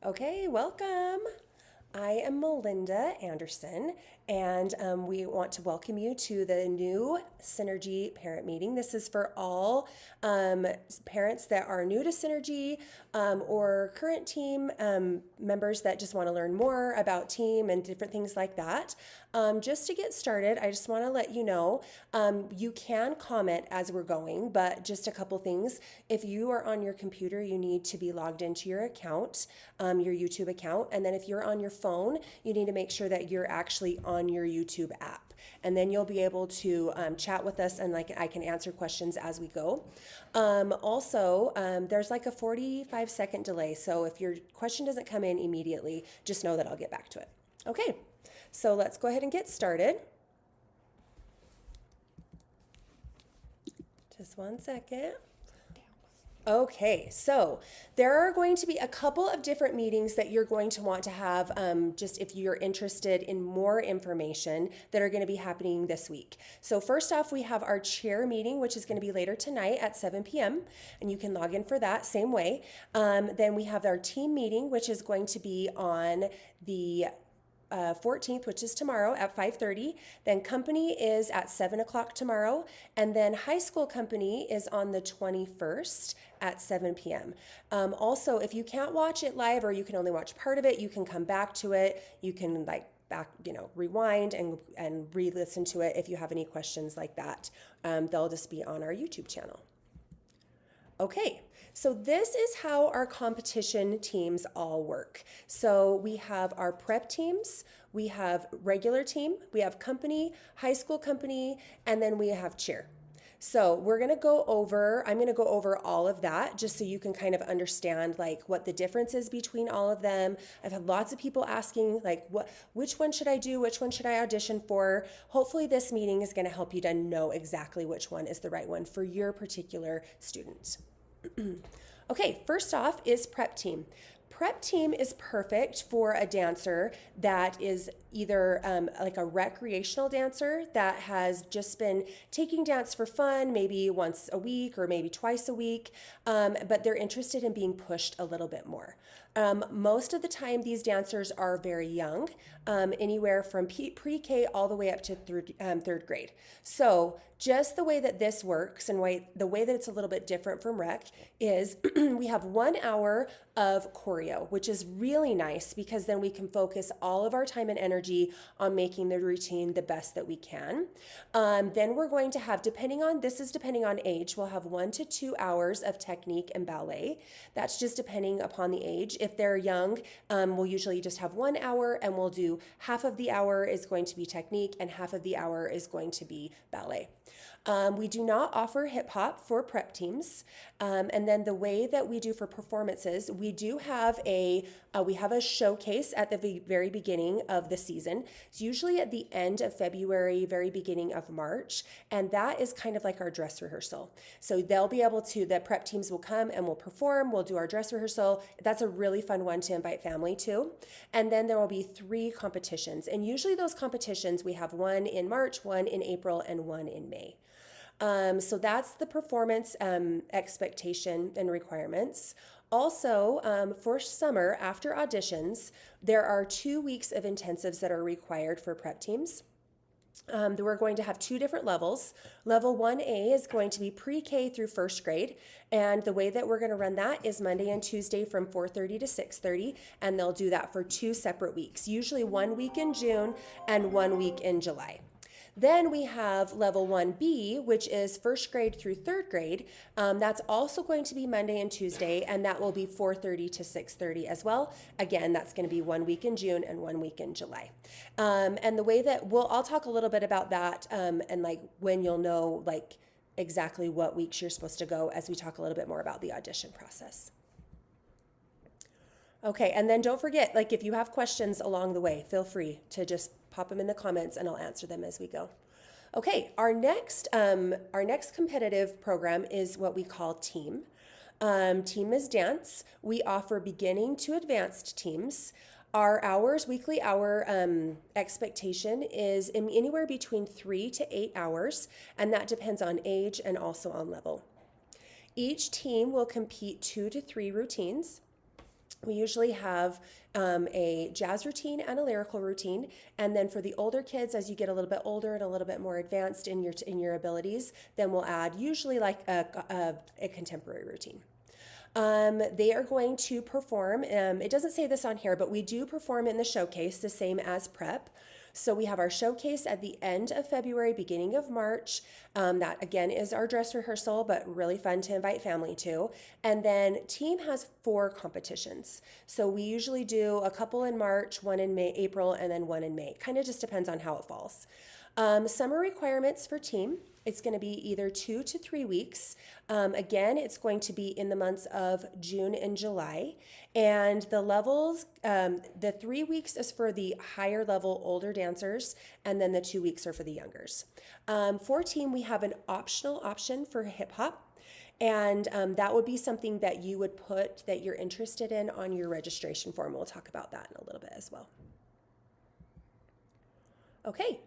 Okay, welcome. I am Melinda Anderson, and we want to welcome you to the new Synergy parent meeting. This is for all parents that are new to Synergy or current team members that just want to learn more about team and different things like that. Just to get started, I just want to let you know you can comment as we're going, but just a couple things. If you are on your computer, you need to be logged into your account, your YouTube account, and then if you're on your phone, you need to make sure that you're actually on your YouTube app. And then you'll be able to chat with us, and I can answer questions as we go. Also, there's like a 45-second delay. So if your question doesn't come in immediately, just know that I'll get back to it. Okay, so let's go ahead and get started. Just one second. Okay, so there are going to be a couple of different meetings that you're going to want to have just if you're interested in more information that are going to be happening this week. So first off, we have our chair meeting, which is going to be later tonight at 7 p.m. and you can log in for that same way. Then we have our team meeting, which is going to be on the 14th, which is tomorrow at 5:30. Then company is at 7 o'clock tomorrow. And then high school company is on the 21st at 7 p.m. Also, if you can't watch it live or you can only watch part of it, you can come back to it. You can rewind and re-listen to it if you have any questions like that. They'll just be on our YouTube channel. Okay, so this is how our competition teams all work. So we have our prep teams, we have regular team, we have company, high school company, and then we have cheer. So I'm going to go over all of that just so you can kind of understand what the difference is between all of them. I've had lots of people asking which one should I do? Which one should I audition for? Hopefully this meeting is going to help you to know exactly which one is the right one for your particular student. Okay, first off is prep team. Prep team is perfect for a dancer that is either like a recreational dancer that has just been taking dance for fun, maybe once a week or maybe twice a week, but they're interested in being pushed a little bit more. Most of the time, these dancers are very young, anywhere from pre-K all the way up to third grade. So just the way that this works and the way that it's a little bit different from rec is we have 1 hour of choreo, which is really nice because then we can focus all of our time and energy on making the routine the best that we can. Then we're going to have, depending on age, we'll have 1 to 2 hours of technique and ballet. That's just depending upon the age. If they're young, we'll usually just have 1 hour and we'll do half of the hour is going to be technique and half of the hour is going to be ballet. We do not offer hip hop for prep teams. And then the way that we do for performances, we do have we have a showcase at the very beginning of the season. It's usually at the end of February, very beginning of March. And that is kind of like our dress rehearsal. So the prep teams will come and we'll perform, we'll do our dress rehearsal. That's a really fun one to invite family to. And then there will be 3 competitions. And usually those competitions, we have one in March, one in April, and one in May. So that's the performance expectation and requirements. Also, for summer, after auditions, there are 2 weeks of intensives that are required for prep teams. We're going to have 2 different levels. Level 1A is going to be pre-K through first grade. And the way that we're going to run that is Monday and Tuesday from 4:30 to 6:30. And they'll do that for 2 separate weeks, usually 1 week in June and 1 week in July. Then we have level 1B, which is first grade through third grade. That's also going to be Monday and Tuesday, and that will be 4:30 to 6:30 as well. Again, that's going to be 1 week in June and 1 week in July. And the way that I'll talk a little bit about that and when you'll know exactly what weeks you're supposed to go as we talk a little bit more about the audition process. Okay, and then don't forget, if you have questions along the way, feel free to just pop them in the comments and I'll answer them as we go. Okay, our next competitive program is what we call team. Team is dance. We offer beginning to advanced teams. Our weekly hour expectation is anywhere between 3 to 8 hours, and that depends on age and also on level. Each team will compete 2 to 3 routines. We usually have a jazz routine and a lyrical routine, and then for the older kids, as you get a little bit older and a little bit more advanced in your abilities, then we'll add usually like a contemporary routine. They are going to perform, it doesn't say this on here, but we do perform in the showcase the same as prep. So we have our showcase at the end of February, beginning of March. That again is our dress rehearsal, but really fun to invite family to. And then team has 4 competitions. So we usually do a couple in March, one in May, April, and then one in May. Kind of just depends on how it falls. Summer requirements for team. It's going to be either 2 to 3 weeks. Again, it's going to be in the months of June and July. And the levels, the 3 weeks is for the higher level older dancers, and then the 2 weeks are for the youngers. For team, we have an optional option for hip hop. And that would be something that you would put that you're interested in on your registration form. We'll talk about that in a little bit as well. Okay.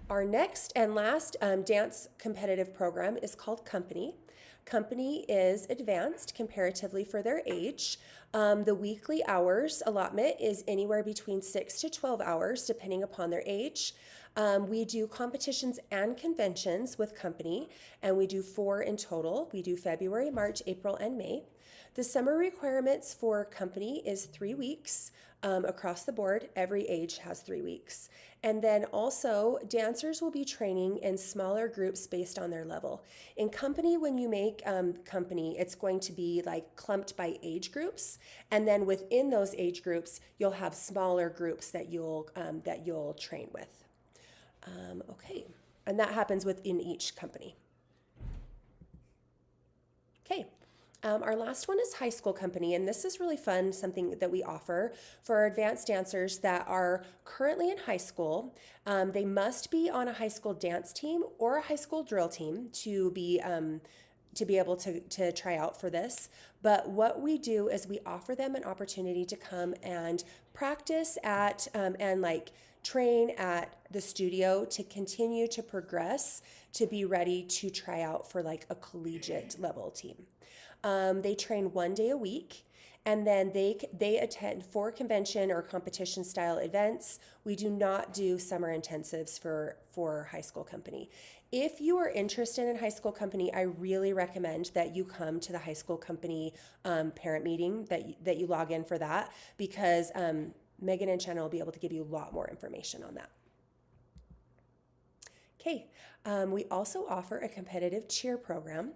Our next and last dance competitive program is called Company. Company is advanced comparatively for their age. The weekly hours allotment is anywhere between 6 to 12 hours, depending upon their age. We do competitions and conventions with Company, and we do 4 in total. We do February, March, April, and May. The summer requirements for Company is 3 weeks across the board. Every age has 3 weeks. And then also, dancers will be training in smaller groups based on their level. In Company, when you make Company, it's going to be like clumped by age groups. And then within those age groups, you'll have smaller groups that you'll train with. Okay, and that happens within each company. Okay. Our last one is High School Company, and this is really fun, something that we offer for our advanced dancers that are currently in high school. They must be on a high school dance team or a high school drill team to be able to try out for this. But what we do is we offer them an opportunity to come and practice at and like train at the studio to continue to progress to be ready to try out for like a collegiate level team. They train 1 day a week, and then they attend 4 convention or competition style events. We do not do summer intensives for High School Company. If you are interested in High School Company, I really recommend that you come to the High School Company parent meeting, that you log in for that, because Megan and Shannon will be able to give you a lot more information on that. Okay, we also offer a competitive cheer program.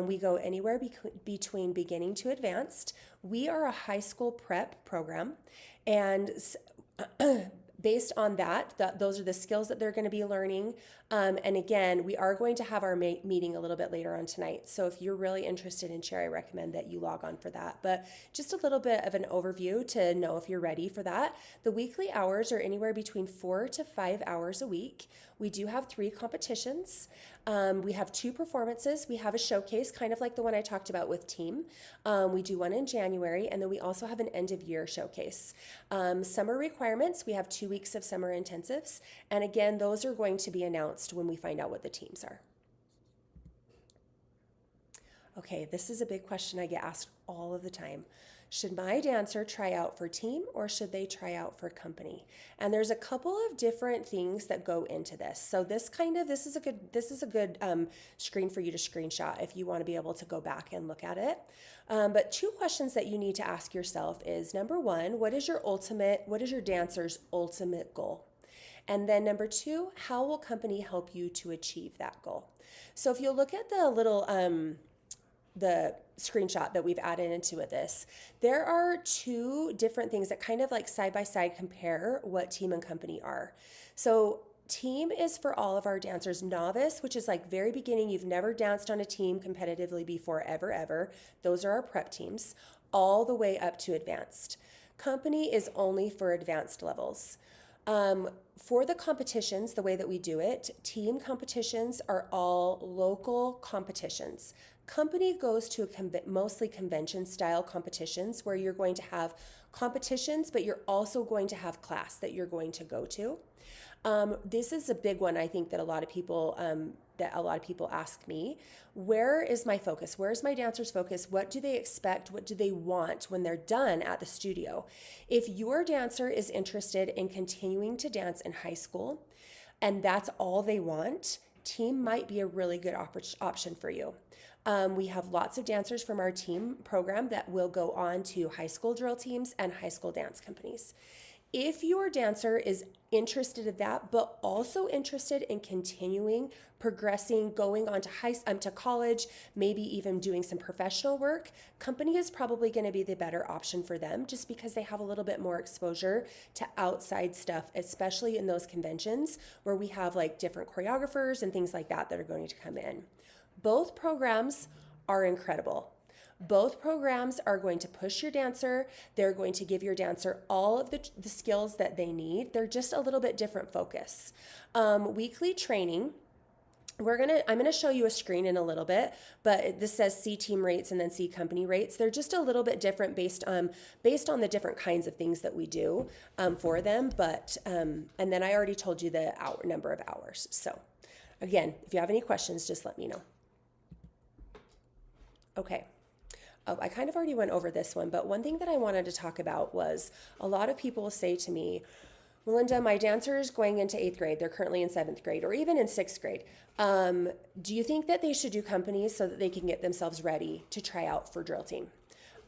We go anywhere between beginning to advanced. We are a high school prep program, and based on that, those are the skills that they're going to be learning. And again, we are going to have our meeting a little bit later on tonight. So if you're really interested in cheer, I recommend that you log on for that. But just a little bit of an overview to know if you're ready for that. The weekly hours are anywhere between 4 to 5 hours a week. We do have 3 competitions. We have 2 performances. We have a showcase, kind of like the one I talked about with team. We do one in January, and then we also have an end of year showcase. Summer requirements, we have 2 weeks of summer intensives. And again, those are going to be announced when we find out what the teams are. Okay, this is a big question I get asked all of the time. Should my dancer try out for team, or should they try out for company? And there's a couple of different things that go into this. So this is a good screen for you to screenshot if you want to be able to go back and look at it. But 2 questions that you need to ask yourself is, number 1, what is your dancer's ultimate goal? And then number 2, how will company help you to achieve that goal? So if you look at the little the screenshot that we've added into this, there are 2 different things that kind of like side by side compare what team and company are. So team is for all of our dancers. Novice, which is like very beginning, you've never danced on a team competitively before, ever. Those are our prep teams, all the way up to advanced. Company is only for advanced levels. For the competitions, the way that we do it, team competitions are all local competitions. Company goes to mostly convention style competitions where you're going to have competitions, but you're also going to have class that you're going to go to. This is a big one. I think that a lot of people ask me, where is my focus? Where is my dancer's focus? What do they expect? What do they want when they're done at the studio? If your dancer is interested in continuing to dance in high school and that's all they want, team might be a really good option for you. We have lots of dancers from our team program that will go on to high school drill teams and high school dance companies. If your dancer is interested in that, but also interested in continuing, progressing, going on to college, maybe even doing some professional work, company is probably going to be the better option for them just because they have a little bit more exposure to outside stuff, especially in those conventions where we have like different choreographers and things like that that are going to come in. Both programs are incredible. Both programs are going to push your dancer. They're going to give your dancer all of the skills that they need. They're just a little bit different focus. Weekly training. I'm gonna show you a screen in a little bit, but this says C team rates and then C company rates. They're just a little bit different based on the different kinds of things that we do for them. But and then I already told you the number of hours. So again, if you have any questions, just let me know. Okay. Oh, I kind of already went over this one, but one thing that I wanted to talk about was a lot of people say to me, Melinda, my dancer's going into 8th grade. They're currently in 7th grade or even in 6th grade. Do you think that they should do companies so that they can get themselves ready to try out for drill team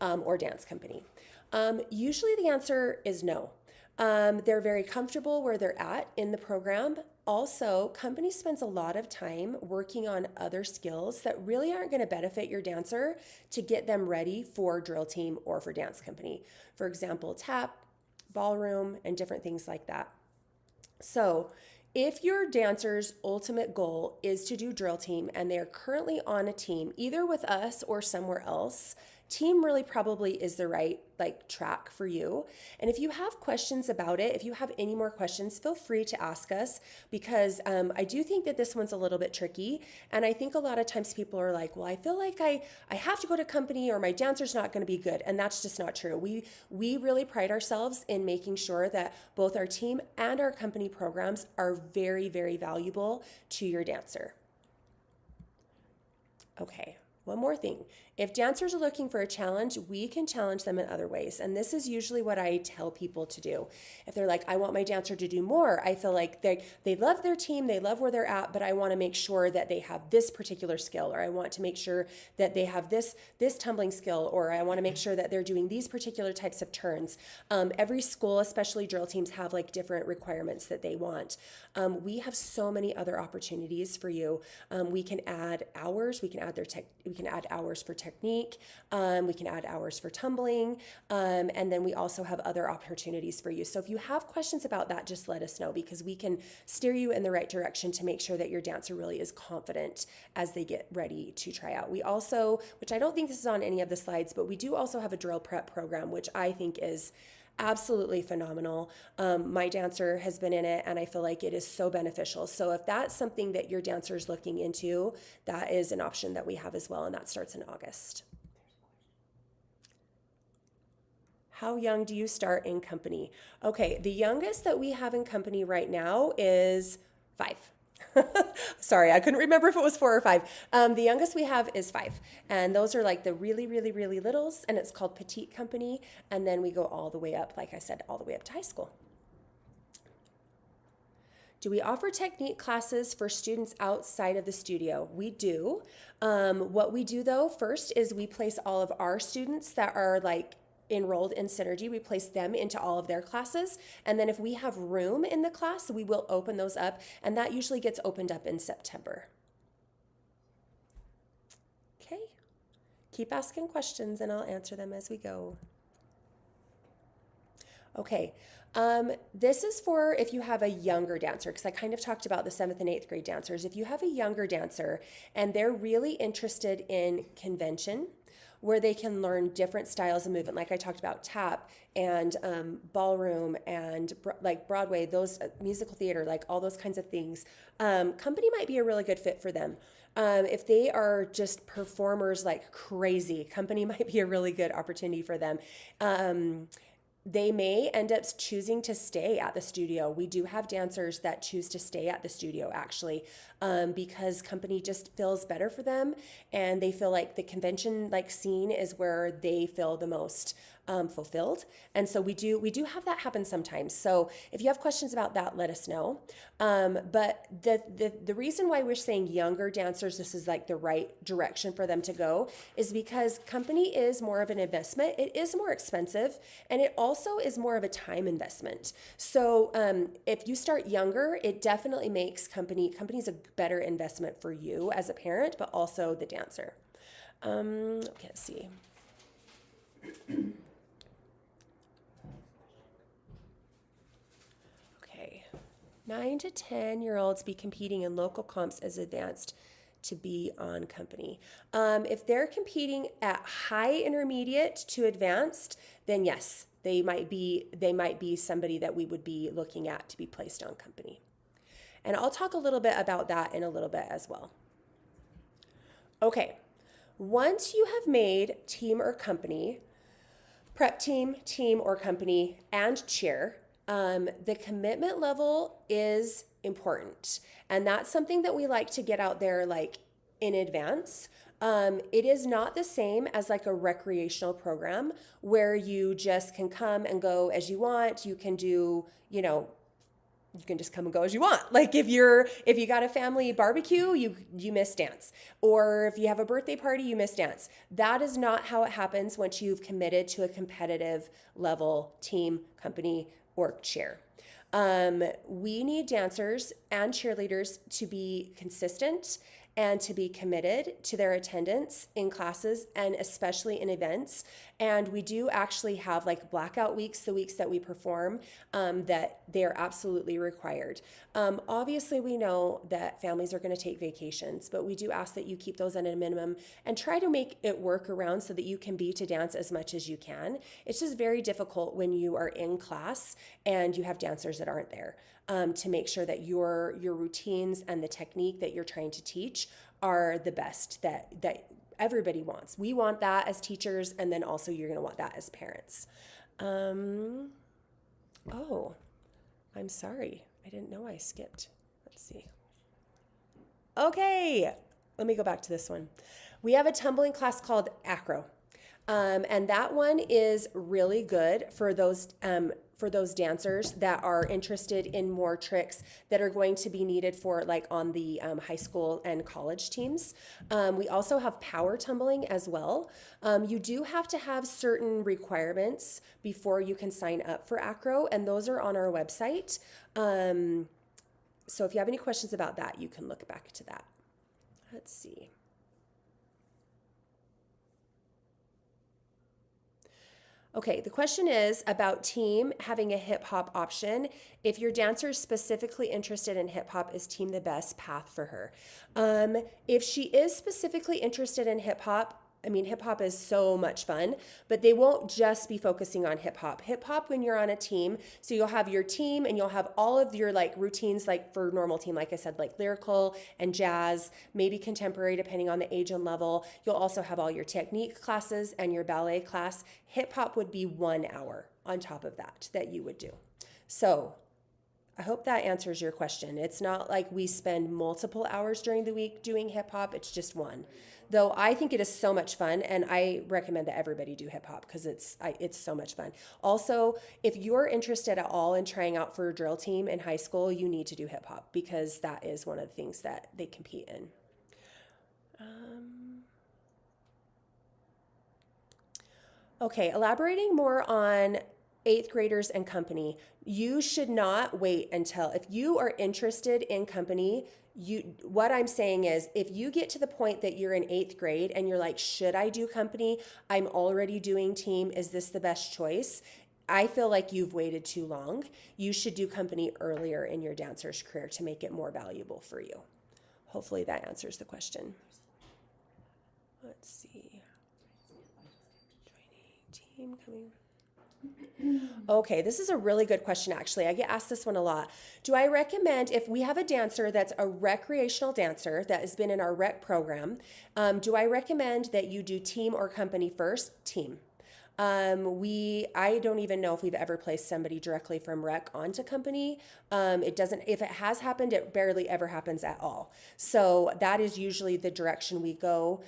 or dance company? Usually the answer is no. They're very comfortable where they're at in the program. Also, company spends a lot of time working on other skills that really aren't going to benefit your dancer to get them ready for drill team or for dance company. For example, tap, ballroom, and different things like that. So if your dancer's ultimate goal is to do drill team and they're currently on a team, either with us or somewhere else, team really probably is the right track for you. And if you have questions about it, if you have any more questions, feel free to ask us because I do think that this one's a little bit tricky. And I think a lot of times people are like, well, I feel like I have to go to company or my dancer's not going to be good. And that's just not true. We really pride ourselves in making sure that both our team and our company programs are very, very valuable to your dancer. Okay. One more thing. If dancers are looking for a challenge, we can challenge them in other ways. And this is usually what I tell people to do. If they're like, I want my dancer to do more, I feel like they love their team, they love where they're at, but I want to make sure that they have this particular skill, or I want to make sure that they have this tumbling skill, or I want to make sure that they're doing these particular types of turns. Every school, especially drill teams, have like different requirements that they want. We have so many other opportunities for you. We can add hours, we can add hours for technique, we can add hours for tumbling, and then we also have other opportunities for you. So if you have questions about that, just let us know because we can steer you in the right direction to make sure that your dancer really is confident as they get ready to try out. We also, which I don't think this is on any of the slides, but we do also have a drill prep program, which I think is absolutely phenomenal. My dancer has been in it and I feel like it is so beneficial. So if that's something that your dancer is looking into, that is an option that we have as well, and that starts in August. How young do you start in company? Okay, the youngest that we have in company right now is 5. Sorry, I couldn't remember if it was 4 or 5. The youngest we have is 5. And those are like the really, really, really littles. And it's called Petite Company. And then we go all the way up, like I said, all the way up to high school. Do we offer technique classes for students outside of the studio? We do. What we do though, first is we place all of our students that are like enrolled in Synergy, we place them into all of their classes. And then if we have room in the class, we will open those up. And that usually gets opened up in September. Okay. Keep asking questions and I'll answer them as we go. Okay. This is for if you have a younger dancer, because I kind of talked about the 7th and 8th grade dancers. If you have a younger dancer and they're really interested in convention, where they can learn different styles of movement, like I talked about tap and ballroom and like Broadway, those musical theater, like all those kinds of things. Company might be a really good fit for them. If they are just performers like crazy, company might be a really good opportunity for them. they may end up choosing to stay at the studio. We do have dancers that choose to stay at the studio actually, because company just feels better for them, and they feel like the convention like scene is where they feel the most fulfilled. And so we do have that happen sometimes. So if you have questions about that, let us know. But the reason why we're saying younger dancers, this is like the right direction for them to go, is because company is more of an investment. It is more expensive, and it also is more of a time investment. So if you start younger, it definitely makes company's a better investment for you as a parent, but also the dancer. Let's see. Okay. 9 to 10-year-olds be competing in local comps as advanced to be on company. If they're competing at high intermediate to advanced, then yes, they might be somebody that we would be looking at to be placed on company. And I'll talk a little bit about that in a little bit as well. Okay, once you have made team or company, prep team, or company, and cheer, the commitment level is important. And that's something that we like to get out there like in advance. It is not the same as like a recreational program where you just can come and go as you want. You can do, you can just come and go as you want. Like if you got a family barbecue, you miss dance. Or if you have a birthday party, you miss dance. That is not how it happens once you've committed to a competitive level team, company, or cheer. We need dancers and cheerleaders to be consistent and to be committed to their attendance in classes and especially in events. And we do actually have like blackout weeks, the weeks that we perform, that they're absolutely required. Obviously, we know that families are going to take vacations, but we do ask that you keep those at a minimum and try to make it work around so that you can be to dance as much as you can. It's just very difficult when you are in class and you have dancers that aren't there. To make sure that your routines and the technique that you're trying to teach are the best that everybody wants. We want that as teachers, and then also you're going to want that as parents. Oh, I'm sorry. I didn't know I skipped. Let's see. Okay, let me go back to this one. We have a tumbling class called acro. And that one is really good for those dancers that are interested in more tricks that are going to be needed for like on the high school and college teams. We also have power tumbling as well. You do have to have certain requirements before you can sign up for acro, and those are on our website. So if you have any questions about that, you can look back to that. Let's see. Okay, the question is about team having a hip hop option. If your dancer is specifically interested in hip hop, is team the best path for her? If she is specifically interested in hip hop, I mean, hip hop is so much fun, but they won't just be focusing on hip hop. Hip hop when you're on a team, so you'll have your team and you'll have all of your like routines, like for normal team, like I said, like lyrical and jazz, maybe contemporary, depending on the age and level. You'll also have all your technique classes and your ballet class. Hip hop would be 1 hour on top of that you would do. So I hope that answers your question. It's not like we spend multiple hours during the week doing hip hop, it's just one. Though I think it is so much fun, and I recommend that everybody do hip hop because it's so much fun. Also, if you're interested at all in trying out for a drill team in high school, you need to do hip hop because that is one of the things that they compete in. Okay, elaborating more on 8th graders and company. You should not wait until, if you are interested in company, what I'm saying is if you get to the point that you're in 8th grade and you're like, should I do company? I'm already doing team. Is this the best choice? I feel like you've waited too long. You should do company earlier in your dancer's career to make it more valuable for you. Hopefully that answers the question. Let's see. Joining team coming. Okay, this is a really good question, actually. I get asked this one a lot. Do I recommend, if we have a dancer that's a recreational dancer that has been in our rec program, do I recommend that you do team or company first? Team. I don't even know if we've ever placed somebody directly from rec onto company. It doesn't, if it has happened, it barely ever happens at all. So that is usually the direction we go.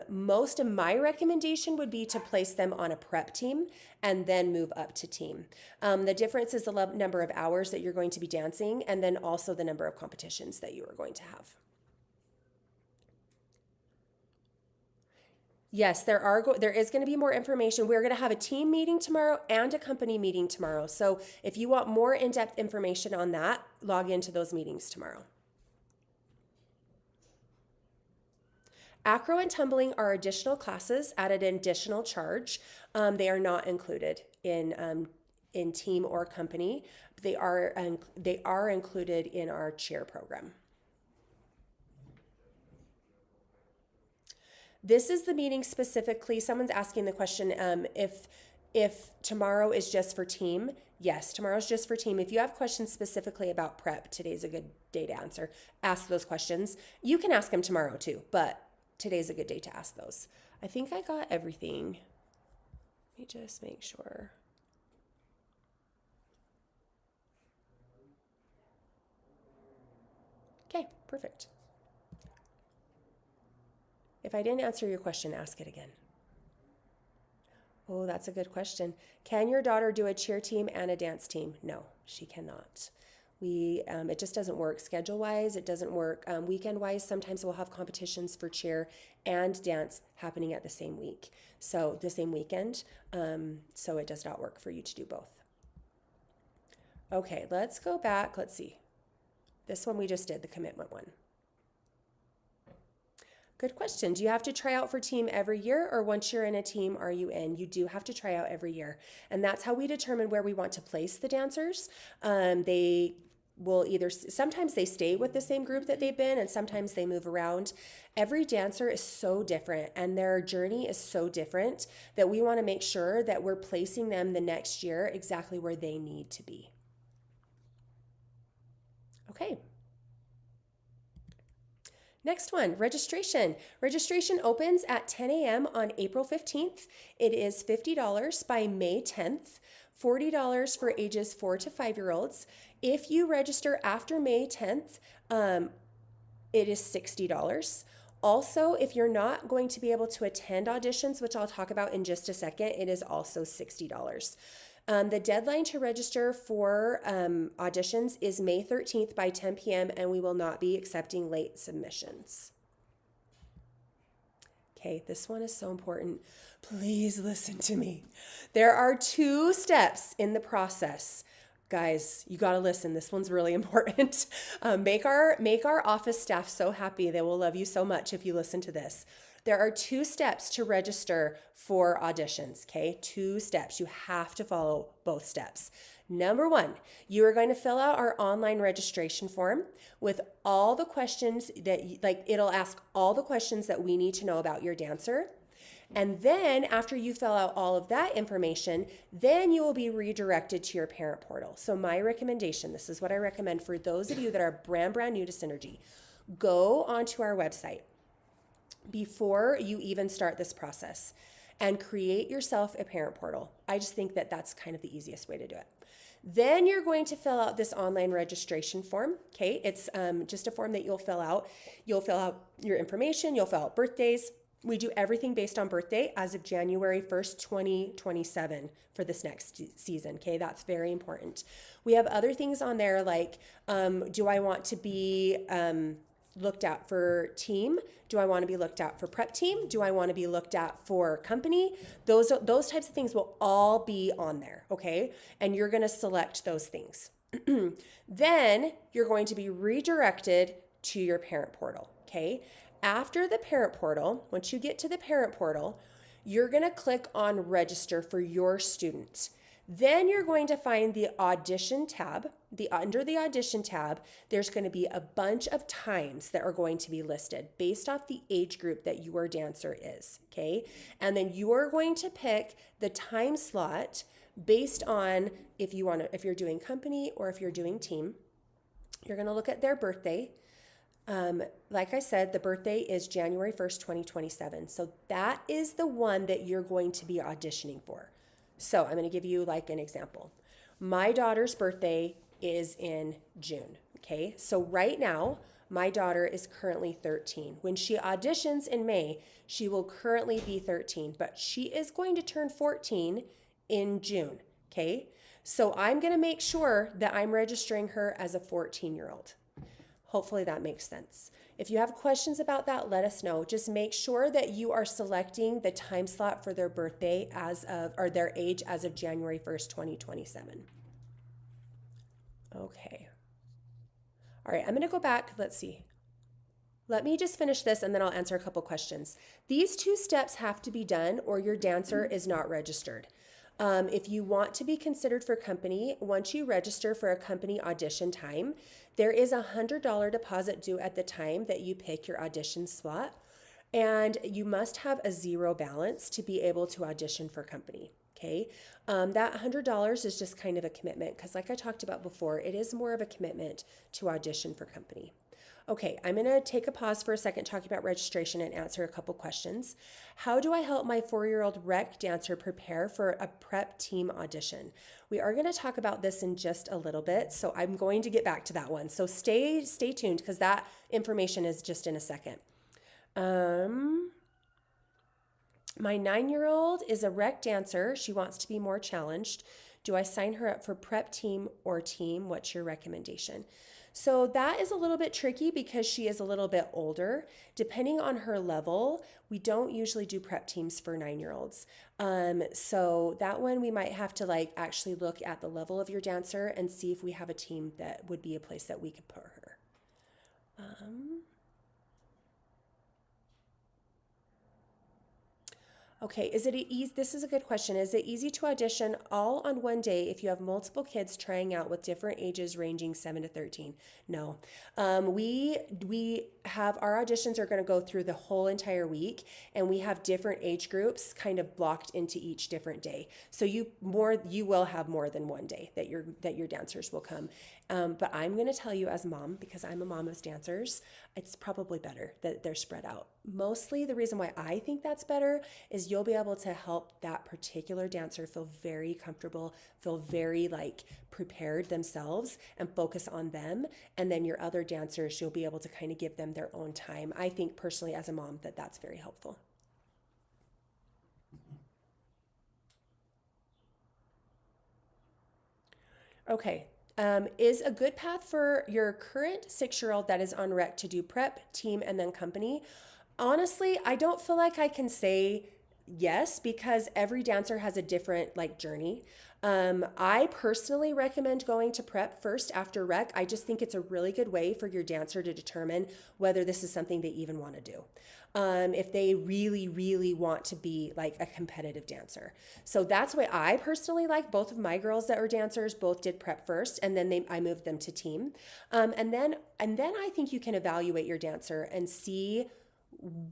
Most of my recommendation would be to place them on a prep team and then move up to team. The difference is the number of hours that you're going to be dancing, and then also the number of competitions that you are going to have. Yes, there is going to be more information. We're going to have a team meeting tomorrow and a company meeting tomorrow. So if you want more in-depth information on that, log into those meetings tomorrow. Acro and tumbling are additional classes at an additional charge. They are not included in team or company. They are included in our cheer program. This is the meeting specifically. Someone's asking the question, if tomorrow is just for team. Yes, tomorrow's just for team. If you have questions specifically about prep, today's a good day to answer. Ask those questions. You can ask them tomorrow too, but today's a good day to ask those. I think I got everything. Let me just make sure. Okay, perfect. If I didn't answer your question, ask it again. Oh, that's a good question. Can your daughter do a cheer team and a dance team? No, she cannot. It just doesn't work schedule-wise. It doesn't work weekend-wise. Sometimes we'll have competitions for cheer and dance happening at the same week. So the same weekend. So it does not work for you to do both. Okay, let's go back. Let's see. This one we just did, the commitment one. Good question. Do you have to try out for team every year, or once you're in a team, are you in? You do have to try out every year. And that's how we determine where we want to place the dancers. They will sometimes they stay with the same group that they've been, and sometimes they move around. Every dancer is so different, and their journey is so different that we want to make sure that we're placing them the next year exactly where they need to be. Okay. Next one, registration. Registration opens at 10 a.m. on April 15th. It is $50 by May 10th, $40 for ages 4 to 5-year-olds. If you register after May 10th, it is $60. Also, if you're not going to be able to attend auditions, which I'll talk about in just a second, it is also $60. The deadline to register for auditions is May 13th by 10 p.m. and we will not be accepting late submissions. Okay, this one is so important. Please listen to me. There are 2 steps in the process. Guys, you got to listen. This one's really important. Make our office staff so happy. They will love you so much if you listen to this. There are 2 steps to register for auditions, okay? 2 steps. You have to follow both steps. Number 1, you are going to fill out our online registration form with all the questions that, it'll ask all the questions that we need to know about your dancer. And then after you fill out all of that information, then you will be redirected to your parent portal. So my recommendation, this is what I recommend for those of you that are brand new to Synergy. Go onto our website before you even start this process and create yourself a parent portal. I just think that that's kind of the easiest way to do it. Then you're going to fill out this online registration form. Okay, it's just a form that you'll fill out. You'll fill out your information, you'll fill out birthdays. We do everything based on birthday as of January 1st, 2027 for this next season. Okay, that's very important. We have other things on there like, do I want to be looked at for team? Do I want to be looked at for prep team? Do I want to be looked at for company? Those types of things will all be on there, okay? And you're going to select those things. Then you're going to be redirected to your parent portal, okay? After the parent portal, once you get to the parent portal, you're going to click on register for your student. Then you're going to find the audition tab. Under the audition tab, there's going to be a bunch of times that are going to be listed based off the age group that your dancer is, okay? And then you are going to pick the time slot based on if you're doing company or if you're doing team. You're going to look at their birthday. Like I said, the birthday is January 1st, 2027. So that is the one that you're going to be auditioning for. So I'm going to give you like an example. My daughter's birthday is in June. Okay. So right now, my daughter is currently 13. When she auditions in May, she will currently be 13, but she is going to turn 14 in June. Okay. So I'm going to make sure that I'm registering her as a 14-year-old. Hopefully that makes sense. If you have questions about that, let us know. Just make sure that you are selecting the time slot for their birthday or their age as of January 1st, 2027. Okay. All right, I'm going to go back. Let's see. Let me just finish this and then I'll answer a couple questions. These 2 steps have to be done or your dancer is not registered. If you want to be considered for company, once you register for a company audition time, there is a $100 deposit due at the time that you pick your audition slot, and you must have a 0 balance to be able to audition for company. Okay, that $100 is just kind of a commitment because, like I talked about before, it is more of a commitment to audition for company. Okay, I'm going to take a pause for a second talking about registration and answer a couple questions. How do I help my 4-year-old rec dancer prepare for a prep team audition? We are going to talk about this in just a little bit, so I'm going to get back to that one. So stay tuned because that information is just in a second. My 9-year-old is a rec dancer. She wants to be more challenged. Do I sign her up for prep team or team? What's your recommendation? So that is a little bit tricky because she is a little bit older. Depending on her level, we don't usually do prep teams for 9-year-olds. So that one we might have to like actually look at the level of your dancer and see if we have a team that would be a place that we could put her. Okay, is it easy? This is a good question. Is it easy to audition all on one day if you have multiple kids trying out with different ages ranging 7 to 13? No. We have our auditions are going to go through the whole entire week, and we have different age groups kind of blocked into each different day. So you will have more than one day that your dancers will come. But I'm going to tell you as mom, because I'm a mom of dancers, it's probably better that they're spread out. Mostly the reason why I think that's better is you'll be able to help that particular dancer feel very comfortable, feel very like prepared themselves and focus on them. And then your other dancers, you'll be able to kind of give them their own time. I think personally as a mom that that's very helpful. Okay. Is a good path for your current 6-year-old that is on rec to do prep, team, and then company? Honestly, I don't feel like I can say yes because every dancer has a different like journey. I personally recommend going to prep first after rec. I just think it's a really good way for your dancer to determine whether this is something they even want to do. If they really, really want to be like a competitive dancer. So that's why I personally like both of my girls that are dancers, both did prep first, and then I moved them to team. And then I think you can evaluate your dancer and see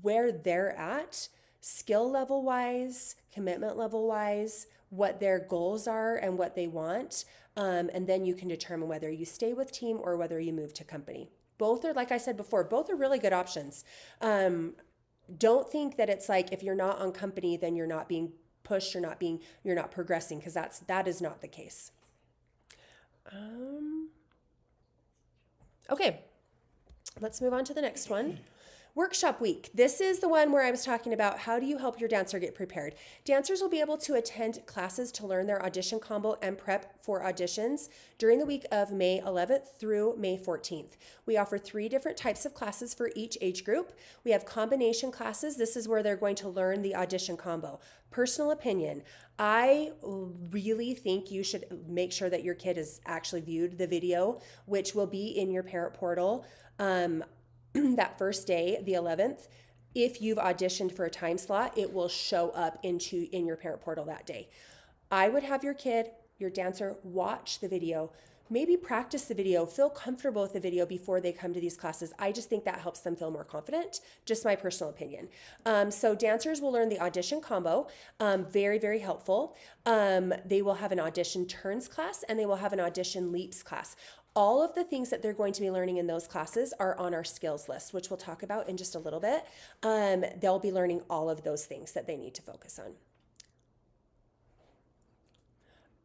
where they're at, skill level wise, commitment level wise, what their goals are and what they want. And then you can determine whether you stay with team or whether you move to company. Both are, like I said before, both are really good options. Don't think that it's like if you're not on company, then you're not being pushed, you're not progressing, because that is not the case. Okay, let's move on to the next one. Workshop week. This is the one where I was talking about how do you help your dancer get prepared. Dancers will be able to attend classes to learn their audition combo and prep for auditions during the week of May 11th through May 14th. We offer 3 different types of classes for each age group. We have combination classes. This is where they're going to learn the audition combo. Personal opinion, I really think you should make sure that your kid has actually viewed the video, which will be in your parent portal. That first day, the 11th, if you've auditioned for a time slot, it will show up in your parent portal that day. I would have your kid your dancer watch the video, maybe practice the video, feel comfortable with the video before they come to these classes. I just think that helps them feel more confident, just my personal opinion. So dancers will learn the audition combo, very, very helpful. They will have an audition turns class and they will have an audition leaps class. All of the things that they're going to be learning in those classes are on our skills list, which we'll talk about in just a little bit. They'll be learning all of those things that they need to focus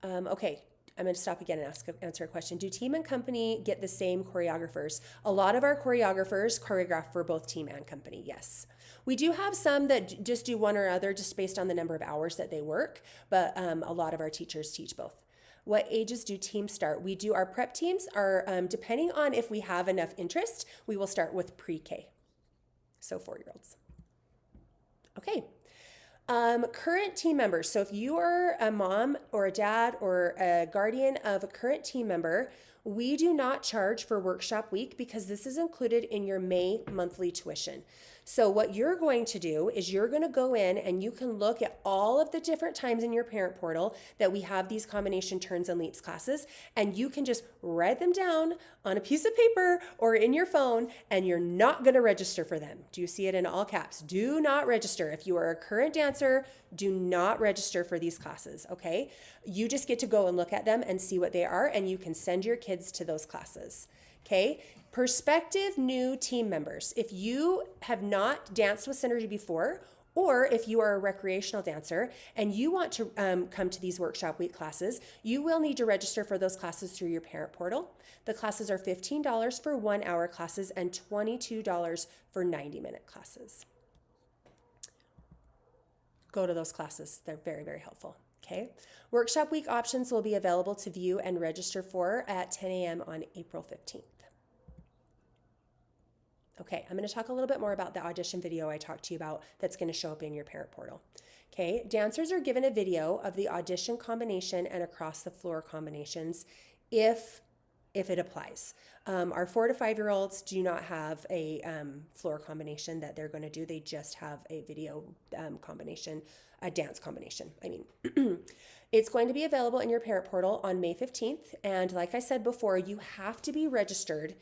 on. Okay, I'm going to stop again and answer a question. Do team and company get the same choreographers? A lot of our choreographers choreograph for both team and company, yes. We do have some that just do one or other just based on the number of hours that they work, but a lot of our teachers teach both. What ages do teams start? We do our prep teams are, depending on if we have enough interest, we will start with pre-K, so 4-year-olds. Okay. Current team members. So if you are a mom or a dad or a guardian of a current team member, we do not charge for workshop week because this is included in your May monthly tuition. So what you're going to do is you're going to go in and you can look at all of the different times in your parent portal that we have these combination turns and leaps classes, and you can just write them down on a piece of paper or in your phone, and you're not going to register for them. Do you see it in all caps? Do not register. If you are a current dancer, do not register for these classes, okay? You just get to go and look at them and see what they are, and you can send your kids to those classes, okay? Prospective new team members. If you have not danced with Synergy before, or if you are a recreational dancer and you want to come to these workshop week classes, you will need to register for those classes through your parent portal. The classes are $15 for 1-hour classes and $22 for 90-minute classes. Go to those classes. They're very, very helpful. Okay. Workshop week options will be available to view and register for at 10 a.m. on April 15th. Okay, I'm going to talk a little bit more about the audition video I talked to you about that's going to show up in your parent portal. Okay, dancers are given a video of the audition combination and across the floor combinations if it applies. Our 4 to 5-year-olds do not have a floor combination that they're going to do. They just have a video combination, a dance combination. I mean, it's going to be available in your parent portal on May 15th. And like I said before, you have to be registered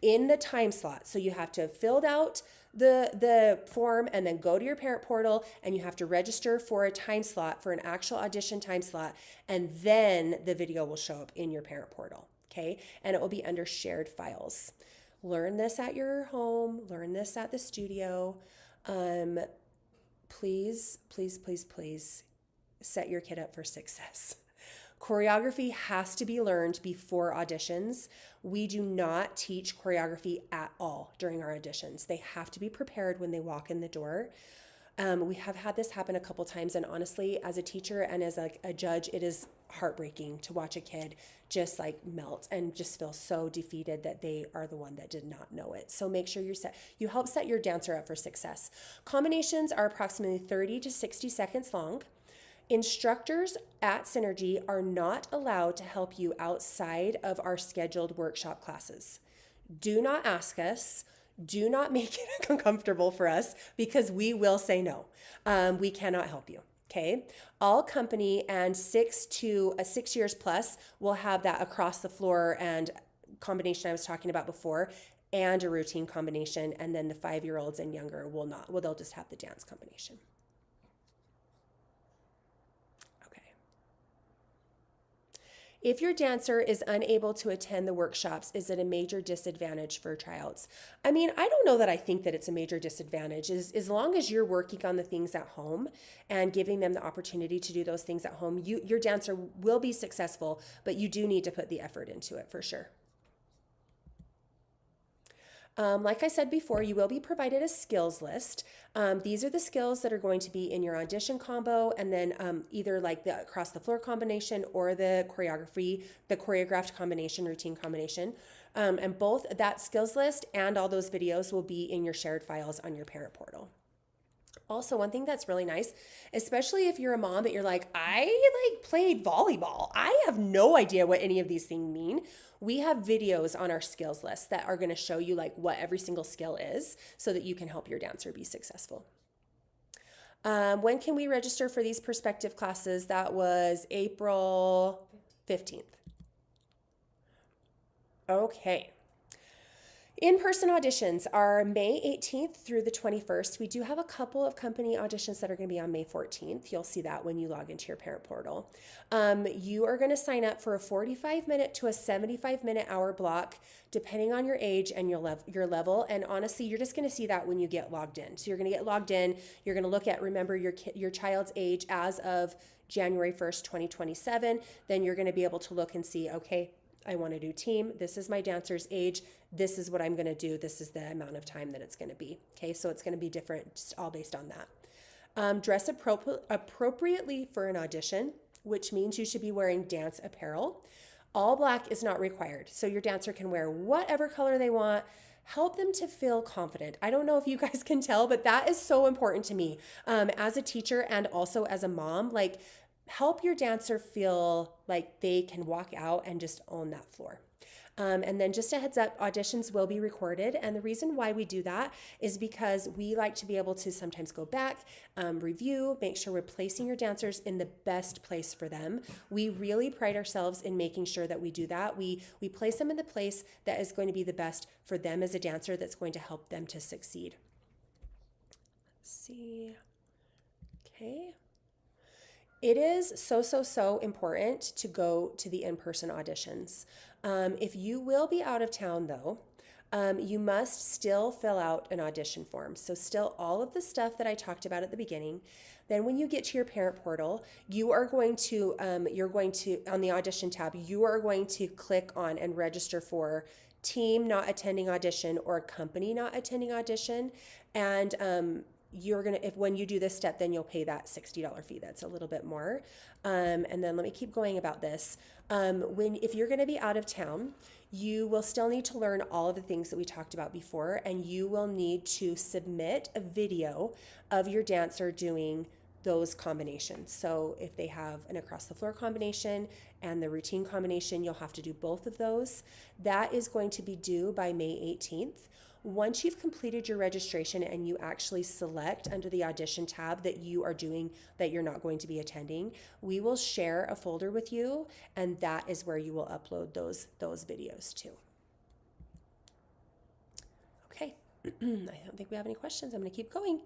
in the time slot. So you have to have filled out the form and then go to your parent portal, and you have to register for a time slot, for an actual audition time slot, and then the video will show up in your parent portal, okay? And it will be under shared files. Learn this at your home, learn this at the studio. Please, please, please, please set your kid up for success. Choreography has to be learned before auditions. We do not teach choreography at all during our auditions. They have to be prepared when they walk in the door. We have had this happen a couple times, and honestly, as a teacher and as a judge, it is heartbreaking to watch a kid just like melt and just feel so defeated that they are the one that did not know it. So make sure you help set your dancer up for success. Combinations are approximately 30 to 60 seconds long. Instructors at Synergy are not allowed to help you outside of our scheduled workshop classes. Do not ask us. Do not make it uncomfortable for us, because we will say no. We cannot help you. Okay. All company and 6 years plus will have that across the floor and combination I was talking about before, and a routine combination. And then the 5-year-olds and younger will not. Well, they'll just have the dance combination. If your dancer is unable to attend the workshops, is it a major disadvantage for tryouts? I mean, I don't know that I think that it's a major disadvantage. As long as you're working on the things at home and giving them the opportunity to do those things at home, your dancer will be successful, but you do need to put the effort into it for sure. Like I said before, you will be provided a skills list. These are the skills that are going to be in your audition combo, and then either like the across the floor combination or the choreographed combination, routine combination. And both that skills list and all those videos will be in your shared files on your parent portal. Also, one thing that's really nice, especially if you're a mom that you're like, I played volleyball. I have no idea what any of these things mean. We have videos on our skills list that are going to show you what every single skill is, so that you can help your dancer be successful. When can we register for these prospective classes? That was April 15th. Okay. In-person auditions are May 18th through the 21st. We do have a couple of company auditions that are going to be on May 14th. You'll see that when you log into your parent portal. You are going to sign up for a 45-minute to a 75-minute hour block, depending on your age and your level. And honestly, you're just going to see that when you get logged in. So you're going to get logged in. You're going to look at, remember, your child's age as of January 1st, 2027. Then you're going to be able to look and see, okay, I want to do team. This is my dancer's age. This is what I'm going to do. This is the amount of time that it's going to be. Okay, so it's going to be different, just all based on that. Dress appropriately for an audition, which means you should be wearing dance apparel. All black is not required. So your dancer can wear whatever color they want. Help them to feel confident. I don't know if you guys can tell, but that is so important to me as a teacher and also as a mom. Like, help your dancer feel like they can walk out and just own that floor. And then just a heads up, auditions will be recorded. And the reason why we do that is because we like to be able to sometimes go back, review, make sure we're placing your dancers in the best place for them. We really pride ourselves in making sure that we do that. We place them in the place that is going to be the best for them as a dancer, that's going to help them to succeed. Let's see. Okay. It is so important to go to the in-person auditions. If you will be out of town though, you must still fill out an audition form. So still all of the stuff that I talked about at the beginning. Then when you get to your parent portal, you are going to, on the audition tab, you are going to click on and register for team not attending audition or company not attending audition. And you're gonna, if when you do this step, then you'll pay that $60 fee. That's a little bit more. And then let me keep going about this. If you're gonna be out of town, you will still need to learn all of the things that we talked about before, and you will need to submit a video of your dancer doing those combinations. So if they have an across the floor combination and the routine combination, you'll have to do both of those. That is going to be due by May 18th. Once you've completed your registration and you actually select under the audition tab that you are doing, that you're not going to be attending, we will share a folder with you, and that is where you will upload those videos to. Okay, I don't think we have any questions. I'm going to keep going.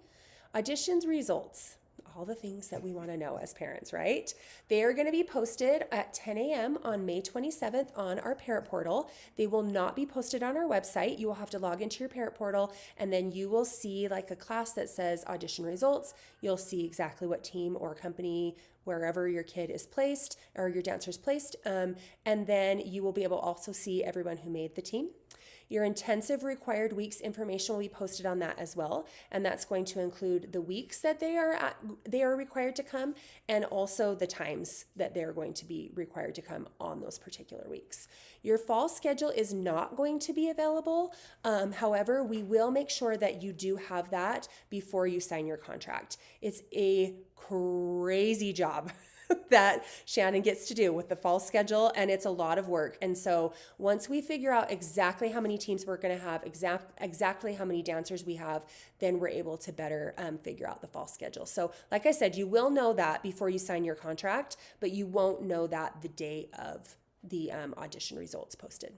Auditions results. All the things that we want to know as parents, right? They are going to be posted at 10 a.m. on May 27th on our parent portal. They will not be posted on our website. You will have to log into your parent portal, and then you will see like a class that says audition results. You'll see exactly what team or company, wherever your kid is placed or your dancer's placed. And then you will be able to also see everyone who made the team. Your intensive required weeks information will be posted on that as well, and that's going to include the weeks that they are required to come, and also the times that they're going to be required to come on those particular weeks. Your fall schedule is not going to be available. However, we will make sure that you do have that before you sign your contract. It's a crazy job that Shannon gets to do with the fall schedule, and it's a lot of work. And so once we figure out exactly how many teams we're going to have, exactly how many dancers we have, then we're able to better figure out the fall schedule. So like I said, you will know that before you sign your contract, but you won't know that the day of the audition results posted.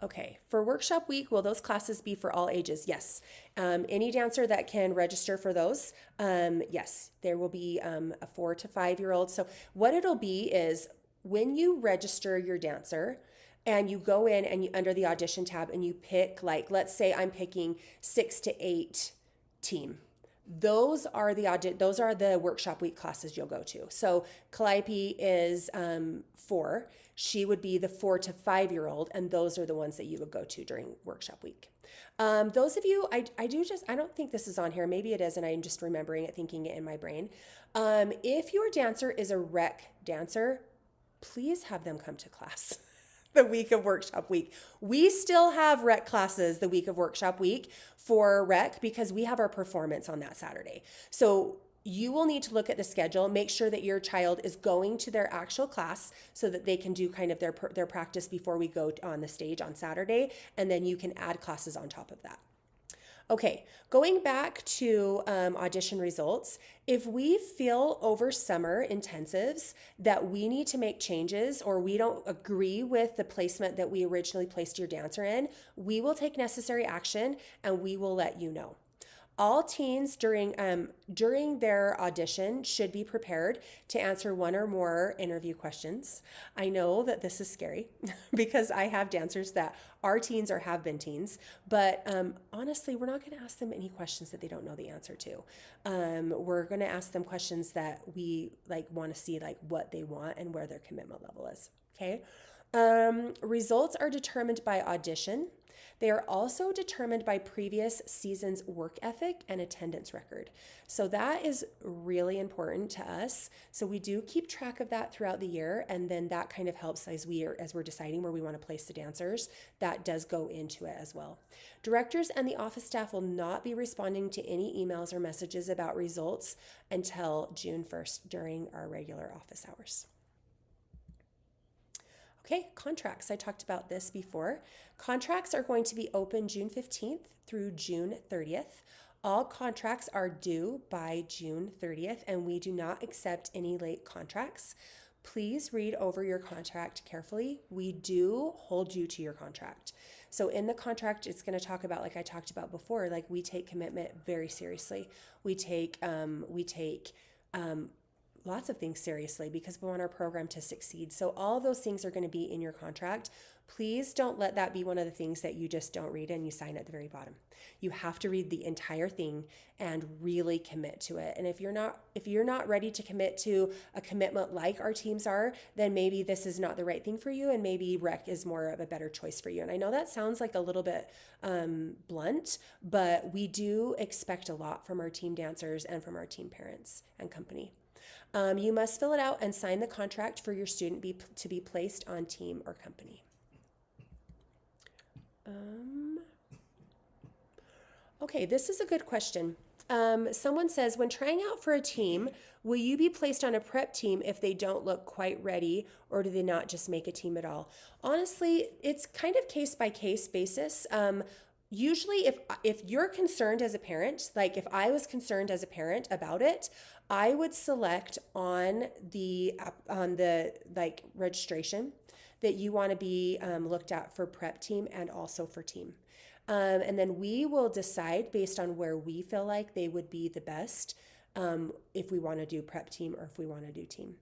Okay, for workshop week, will those classes be for all ages? Yes. Any dancer that can register for those, yes, there will be a 4 to 5 year old. So what it'll be is when you register your dancer and you go in and you under the audition tab and you pick, like, let's say I'm picking 6 to 8 team. Those are the workshop week classes you'll go to. So Calliope is 4. She would be the 4 to 5 year old, and those are the ones that you would go to during workshop week. Those of you, I don't think this is on here. Maybe it is, and I'm just remembering it, thinking it in my brain. If your dancer is a rec dancer, please have them come to class the week of workshop week. We still have rec classes the week of workshop week for rec because we have our performance on that Saturday. So you will need to look at the schedule, make sure that your child is going to their actual class so that they can do kind of their practice before we go on the stage on Saturday, and then you can add classes on top of that. Okay, going back to audition results, if we feel over summer intensives that we need to make changes or we don't agree with the placement that we originally placed your dancer in, we will take necessary action and we will let you know. All teens during their audition should be prepared to answer one or more interview questions. I know that this is scary because I have dancers that are teens or have been teens, but honestly, we're not going to ask them any questions that they don't know the answer to. We're going to ask them questions that we like want to see like what they want and where their commitment level is. Okay. Results are determined by audition. They are also determined by previous season's work ethic and attendance record. So that is really important to us. So we do keep track of that throughout the year, and then that kind of helps as we're deciding where we want to place the dancers. That does go into it as well. Directors and the office staff will not be responding to any emails or messages about results until June 1st during our regular office hours. Okay, contracts. I talked about this before. Contracts are going to be open June 15th through June 30th. All contracts are due by June 30th, and we do not accept any late contracts. Please read over your contract carefully. We do hold you to your contract. So in the contract, it's going to talk about, like I talked about before, like we take commitment very seriously. We take lots of things seriously because we want our program to succeed. So all of those things are going to be in your contract. Please don't let that be one of the things that you just don't read and you sign at the very bottom. You have to read the entire thing and really commit to it. And if you're not ready to commit to a commitment like our teams are, then maybe this is not the right thing for you, and maybe rec is more of a better choice for you. And I know that sounds like a little bit blunt, but we do expect a lot from our team dancers and from our team parents and company. You must fill it out and sign the contract for your student to be placed on team or company. Okay, this is a good question. Someone says, when trying out for a team, will you be placed on a prep team if they don't look quite ready, or do they not just make a team at all? Honestly, it's kind of case by case basis. Usually if you're concerned as a parent, like if I was concerned as a parent about it, I would select on the like registration that you want to be looked at for prep team and also for team. And then we will decide based on where we feel like they would be the best if we want to do prep team or if we want to do team.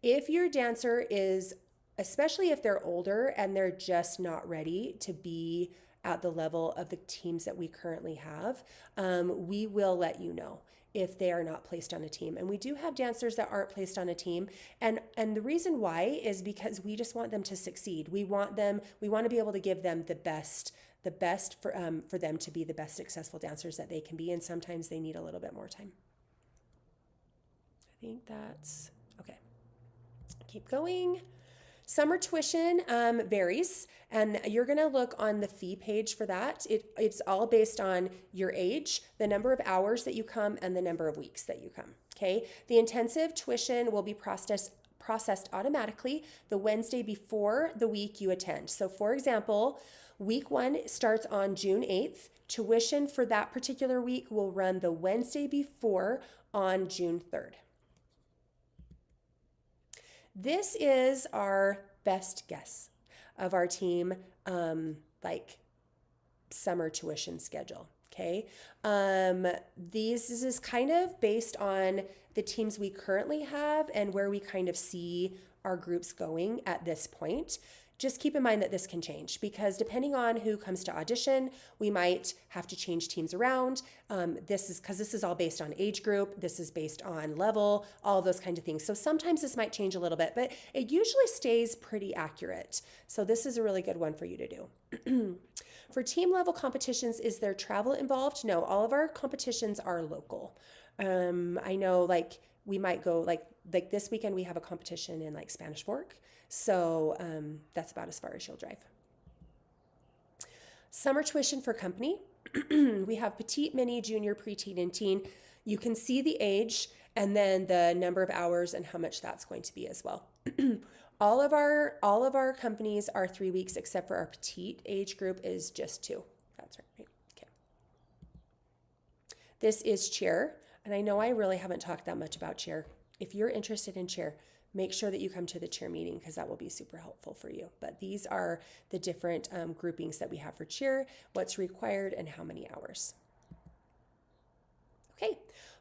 If your dancer is, especially if they're older and they're just not ready to be at the level of the teams that we currently have, we will let you know if they are not placed on a team. And we do have dancers that aren't placed on a team. And the reason why is because we just want them to succeed. We want to be able to give them the best for them to be the best successful dancers that they can be. And sometimes they need a little bit more time. I think that's okay. Keep going. Summer tuition varies, and you're going to look on the fee page for that. It's all based on your age, the number of hours that you come, and the number of weeks that you come. Okay. The intensive tuition will be processed automatically the Wednesday before the week you attend. So, for example, week 1 starts on June 8th. Tuition for that particular week will run the Wednesday before on June 3rd. This is our best guess of our team, like summer tuition schedule. Okay. This is kind of based on the teams we currently have and where we kind of see our groups going at this point. Just keep in mind that this can change because depending on who comes to audition, we might have to change teams around. This is all based on age group. This is based on level, all those kinds of things. So sometimes this might change a little bit, but it usually stays pretty accurate. So this is a really good one for you to do. For team level competitions, is there travel involved? No, all of our competitions are local. I know like we might go like this weekend we have a competition in like Spanish Fork. So that's about as far as you'll drive. Summer tuition for company. We have petite, mini, junior, preteen, and teen. You can see the age and then the number of hours and how much that's going to be as well. All of our companies are 3 weeks except for our petite age group is just 2. That's right. Okay. This is cheer. And I know I really haven't talked that much about cheer. If you're interested in cheer, make sure that you come to the cheer meeting because that will be super helpful for you. But these are the different groupings that we have for cheer, what's required, and how many hours. Okay,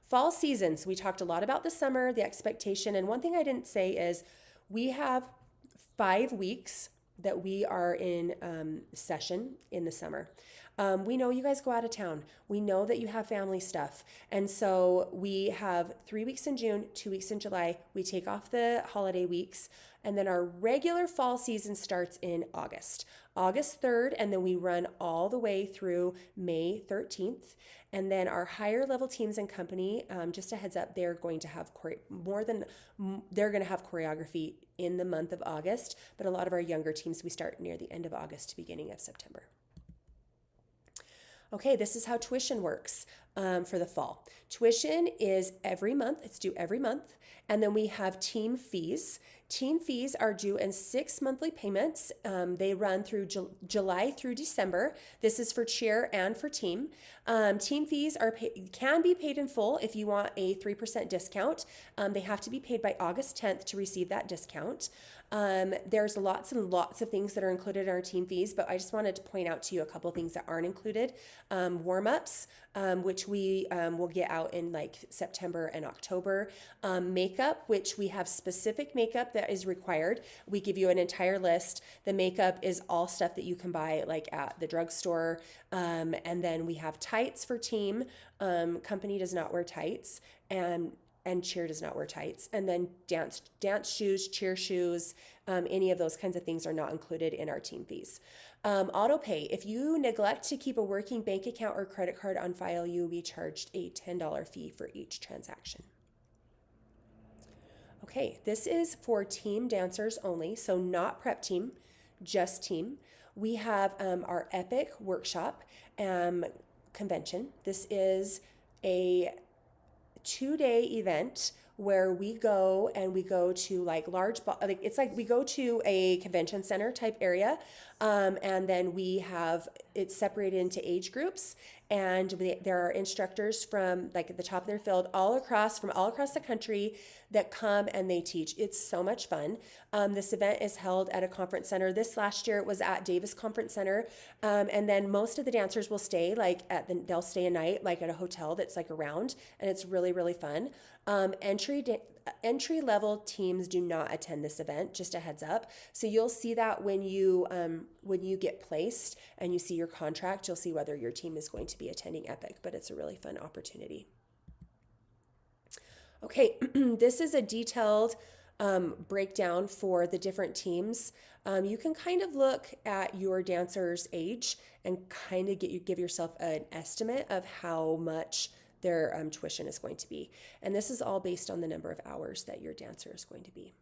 fall seasons. We talked a lot about the summer, the expectation. And one thing I didn't say is we have 5 weeks that we are in session in the summer. We know you guys go out of town. We know that you have family stuff. And so we have 3 weeks in June, 2 weeks in July. We take off the holiday weeks. And then our regular fall season starts in August 3rd. And then we run all the way through May 13th. And then our higher level teams and company, just a heads up, they're going to have choreography in the month of August. But a lot of our younger teams, we start near the end of August to beginning of September. Okay, this is how tuition works for the fall. Tuition is every month, it's due every month. And then we have team fees. Team fees are due in 6 monthly payments. They run through July through December. This is for cheer and for team. Team fees can be paid in full if you want a 3% discount. They have to be paid by August 10th to receive that discount. There's lots and lots of things that are included in our team fees, but I just wanted to point out to you a couple of things that aren't included. Warm-ups, which we will get out in like September and October. Makeup, which we have specific makeup that is required. We give you an entire list. The makeup is all stuff that you can buy like at the drugstore. And then we have tights for team. Company does not wear tights. And cheer does not wear tights. And then dance shoes, cheer shoes, any of those kinds of things are not included in our team fees. Auto pay. If you neglect to keep a working bank account or credit card on file, you will be charged a $10 fee for each transaction. Okay, this is for team dancers only, so not prep team, just team. We have our Epic workshop convention. This is a 2-day event where we go to like it's like we go to a convention center type area, and then we have it separated into age groups, and there are instructors from like at the top of their field all across the country that come and they teach. It's so much fun. This event is held at a conference center. This last year it was at Davis Conference Center, and then most of the dancers will stay they'll stay a night like at a hotel that's like around, and it's really really fun. Entry level teams do not attend this event, just a heads up. So you'll see that when you get placed and you see your contract, you'll see whether your team is going to be attending Epic, but it's a really fun opportunity. Okay, this is a detailed breakdown for the different teams. You can kind of look at your dancer's age and kind of give yourself an estimate of how much their tuition is going to be. And this is all based on the number of hours that your dancer is going to be.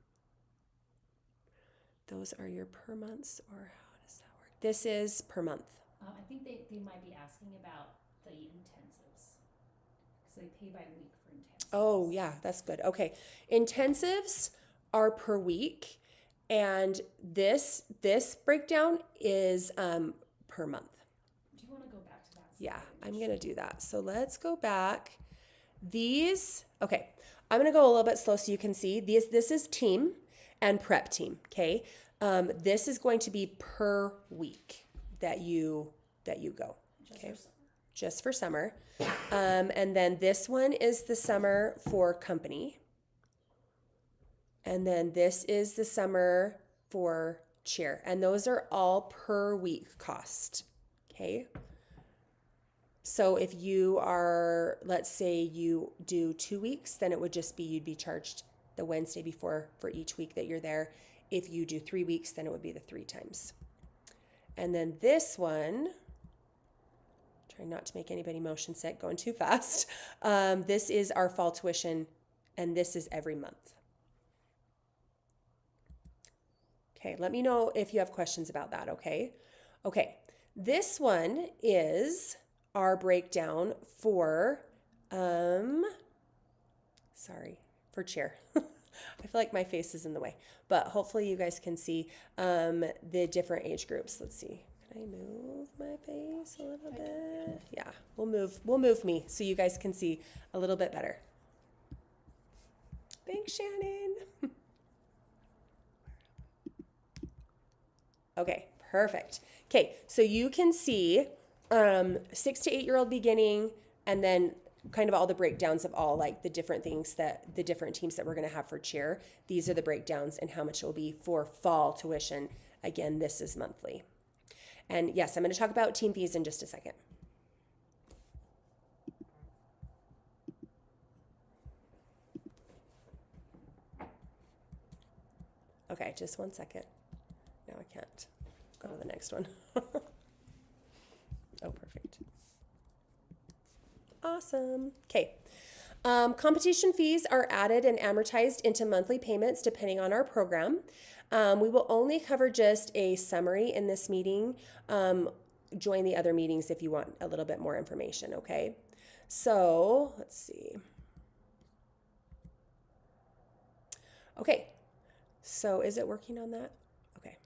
Those are your per months, or how does that work? This is per month. I think they might be asking about the intensives because they pay by week for intensives. Oh, yeah, that's good. Okay. Intensives are per week, and this breakdown is per month. Do you want to go back to that? Yeah, I'm going to do that. So let's go back. Okay, I'm going to go a little bit slow so you can see. This is team and prep team, okay? This is going to be per week that you go, okay? Just for summer. And then this one is the summer for company. And then this is the summer for cheer. And those are all per week cost, okay? So if you are, let's say you do 2 weeks, then it would just be, you'd be charged the Wednesday before for each week that you're there. If you do 3 weeks, then it would be the 3 times. And then this one, trying not to make anybody motion sick, going too fast. This is our fall tuition, and this is every month. Okay, let me know if you have questions about that, okay? Okay, this one is our breakdown for, for cheer. I feel like my face is in the way, but hopefully you guys can see the different age groups. Let's see, can Can I move my face a little bit? Yeah, we'll move me so you guys can see a little bit better. Thanks, Shannon. Okay, perfect. Okay, so you can see 6 to 8-year-old beginning, and then kind of all the breakdowns of all like the different things that the different teams that we're going to have for cheer. These are the breakdowns and how much it will be for fall tuition. Again, this is monthly. And yes, I'm going to talk about team fees in just a second. Okay, just one second. No, I can't. Go to the next one. Oh, perfect. Awesome. Okay. Competition fees are added and amortized into monthly payments depending on our program. We will only cover just a summary in this meeting. Join the other meetings if you want a little bit more information, okay? So, let's see. Okay, so is it working on that? Okay.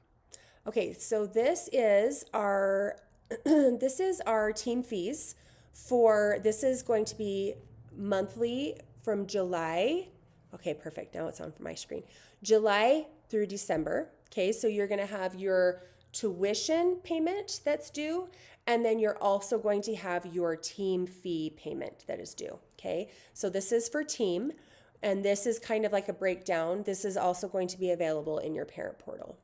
Okay, so this is our this is our team fees for this is going to be monthly from July. Okay, perfect. Now it's on for my screen. July through December. Okay, so you're going to have your tuition payment that's due, and then you're also going to have your team fee payment that is due. Okay, so this is for team, and this is kind of like a breakdown. This is also going to be available in your parent portal.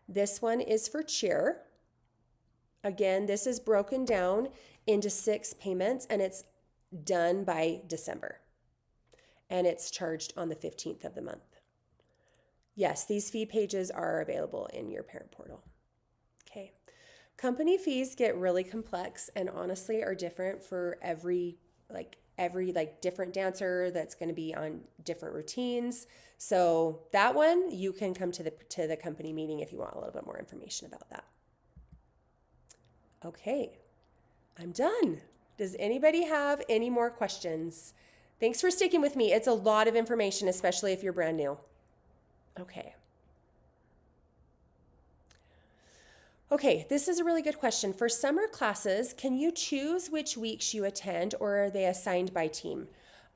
This one is for cheer. Again, this is broken down into 6 payments, and it's done by December. And it's charged on the 15th of the month. Yes, these fee pages are available in your parent portal. Okay. Company fees get really complex and honestly are different for every different dancer that's going to be on different routines. So that one you can come to the company meeting if you want a little bit more information about that. Okay, I'm done. Does anybody have any more questions? Thanks for sticking with me. It's a lot of information, especially if you're brand new. Okay. Okay, this is a really good question. For summer classes, can you choose which weeks you attend, or are they assigned by team?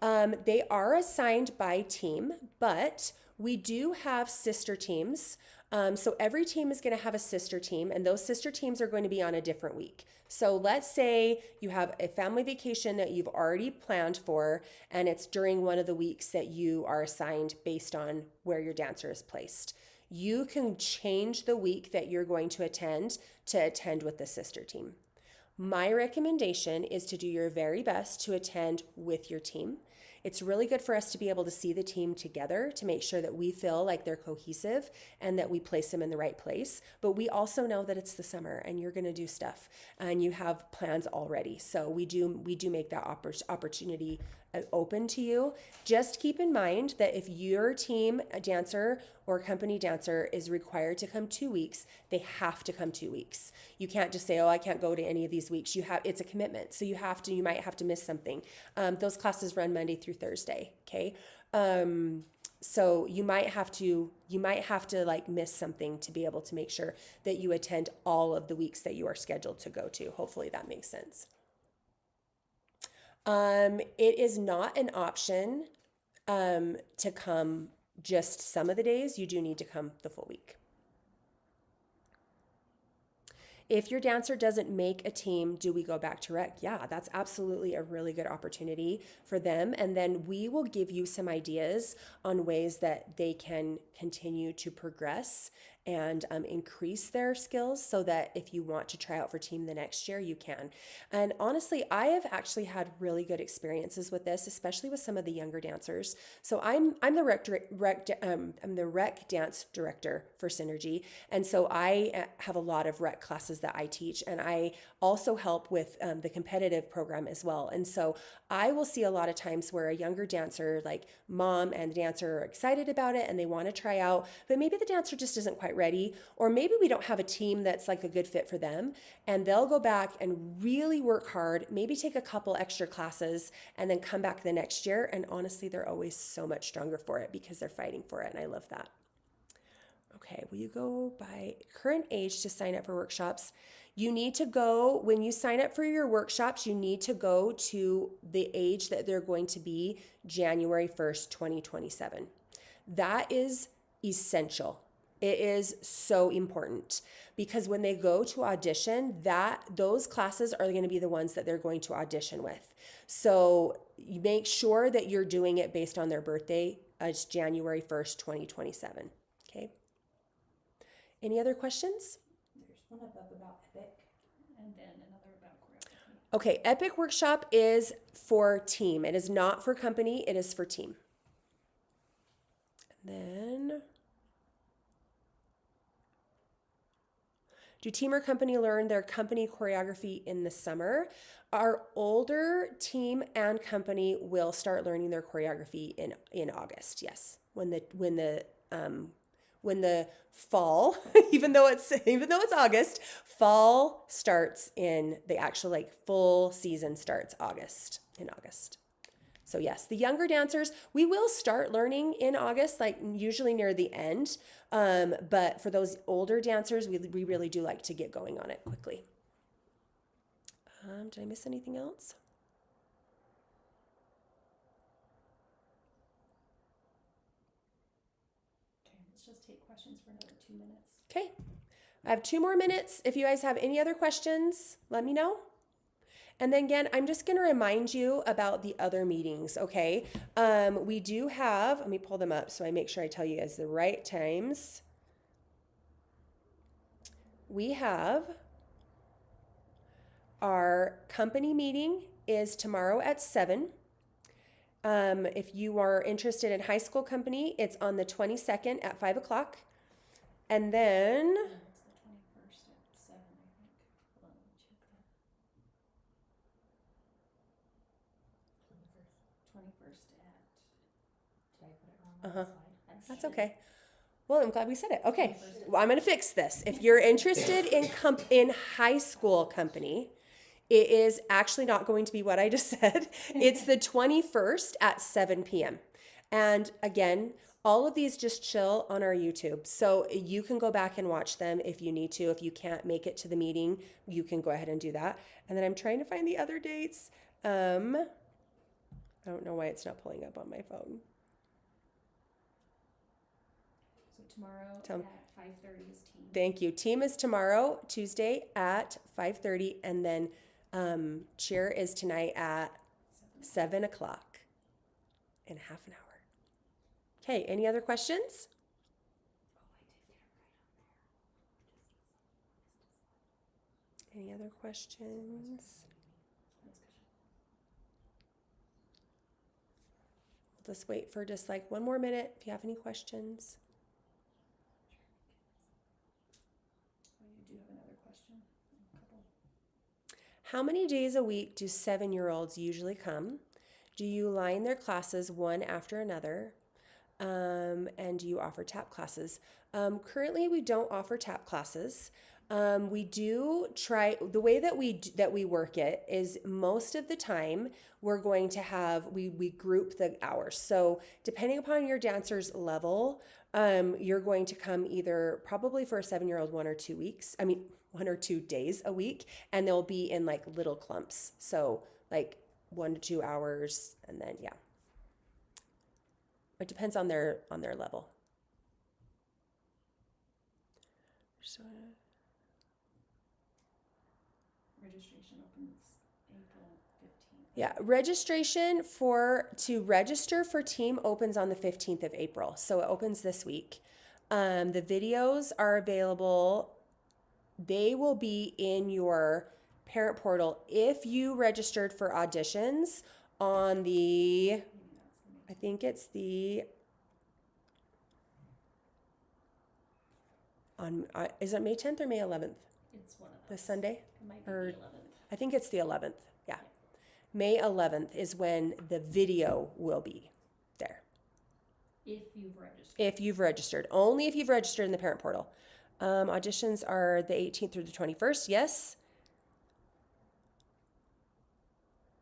They are assigned by team, but we do have sister teams. So every team is going to have a sister team, and those sister teams are going to be on a different week. So let's say you have a family vacation that you've already planned for, and it's during one of the weeks that you are assigned based on where your dancer is placed. You can change the week that you're going to attend with the sister team. My recommendation is to do your very best to attend with your team. It's really good for us to be able to see the team together to make sure that we feel like they're cohesive and that we place them in the right place. But we also know that it's the summer and you're going to do stuff and you have plans already. So we do make that opportunity open to you. Just keep in mind that if your team dancer or company dancer is required to come 2 weeks, they have to come 2 weeks. You can't just say, oh, I can't go to any of these weeks. You might have to miss something. Those classes run Monday through Thursday. Okay. So you might have to like miss something to be able to make sure that you attend all of the weeks that you are scheduled to go to. Hopefully that makes sense. It is not an option to come just some of the days. You do need to come the full week. If your dancer doesn't make a team, do we go back to rec? Yeah, that's absolutely a really good opportunity for them. And then we will give you some ideas on ways that they can continue to progress and increase their skills so that if you want to try out for team the next year, you can. And honestly, I have actually had really good experiences with this, especially with some of the younger dancers. So I'm the rec dance director for Synergy. And so I have a lot of rec classes that I teach, and I also help with the competitive program as well. And so I will see a lot of times where a younger dancer, like mom and the dancer, are excited about it and they want to try out, but maybe the dancer just isn't quite ready, or maybe we don't have a team that's like a good fit for them, and they'll go back and really work hard, maybe take a couple extra classes and then come back the next year. And honestly, they're always so much stronger for it because they're fighting for it. And I love that. Okay, will you go by current age to sign up for workshops? You need to go, when you sign up for your workshops, you need to go to the age that they're going to be January 1st, 2027. That is essential. It is so important because when they go to audition, those classes are going to be the ones that they're going to audition with. So you make sure that you're doing it based on their birthday. It's January 1st, 2027. Okay. Any other questions? There's one above about Epic. And then another about choreography. Okay, Epic Workshop is for team. It is not for company, it is for team. And then, do team or company learn their company choreography in the summer? Our older team and company will start learning their choreography in August. Yes, when the fall, even though it's August, fall starts in the actual like full season starts in August. So yes, the younger dancers, we will start learning in August, like usually near the end. But for those older dancers, we really do like to get going on it quickly. Did I miss anything else? Okay, let's just take questions for another 2 minutes. Okay, I have 2 more minutes. If you guys have any other questions, let me know. And then again, I'm just going to remind you about the other meetings, okay? We do have, let me pull them up so I make sure I tell you guys the right times. We have our company meeting is tomorrow at 7. If you are interested in high school company, it's on the 22nd at 5 o'clock. And then, It's the 21st at 7, I think. Hold on, let me check that. 21st at. Did I put it wrong on Uh-huh. the slide? that's okay. Well, I'm glad we said it. Okay, 21st. well, I'm going to fix this. If you're interested in high school company, it is actually not going to be what I just said. It's the 21st at 7 p.m. And again, all of these just chill on our YouTube. So you can go back and watch them if you need to. If you can't make it to the meeting, you can go ahead and do that. And then I'm trying to find the other dates. I don't know why it's not pulling up on my phone. So tomorrow Tell me. at 5:30 is team. Thank you. Team is tomorrow, Tuesday at 5:30, and then cheer is tonight at 7 o'clock in half an hour. Okay, any other questions? Any other questions? We'll just wait for just like 1 more minute if you have any questions. Oh, you do have another question? A couple. How many days a week do 7-year-olds usually come? Do you line their classes one after another? And do you offer tap classes? Currently, we don't offer tap classes. We do try, the way that we work it is most of the time we're going to have, we group the hours. So depending upon your dancer's level, you're going to come either probably for a 7-year-old 1 or 2 weeks. 1 or 2 days a week, and they'll be in like little clumps. So like 1 to 2 hours, and then yeah. It depends on their level. So, Registration opens April 15th. yeah, registration to register for team opens on the 15th of April. So it opens this week. The videos are available. They will be in your parent portal if you registered for auditions on the, I think it's is it May 10th or May 11th? It's one of those. This Sunday? It might be or- the 11th. I think it's the 11th. Yeah. May 11th is when the video will be there. If you've registered. If you've registered. Only if you've registered in the parent portal. Auditions are the 18th through the 21st. Yes.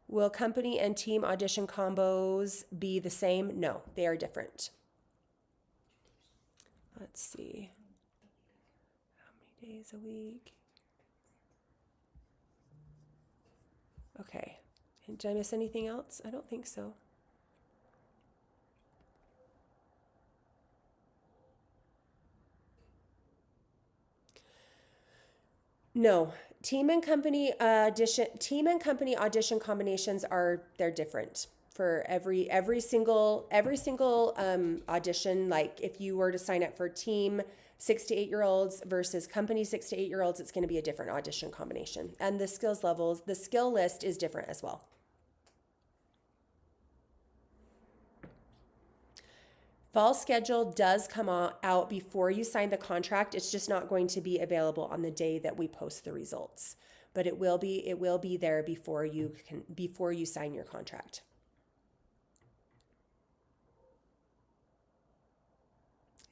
Will company and team audition combos be the same? No, they are different. Let's see. How many days a week? Okay. And did I miss anything else? I don't think so. No. Team and company audition combinations they're different for every single audition. Like if you were to sign up for team 6 to 8 year olds versus company 6 to 8 year olds, it's going to be a different audition combination. And the skill list is different as well. Fall schedule does come out before you sign the contract. It's just not going to be available on the day that we post the results, but it will be there before you sign your contract.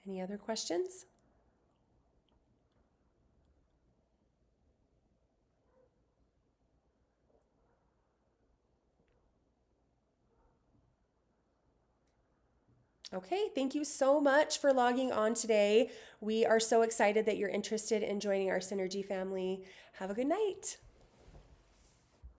Any other questions? Okay, thank you so much for logging on today. We are so excited that you're interested in joining our Synergy family. Have a good night.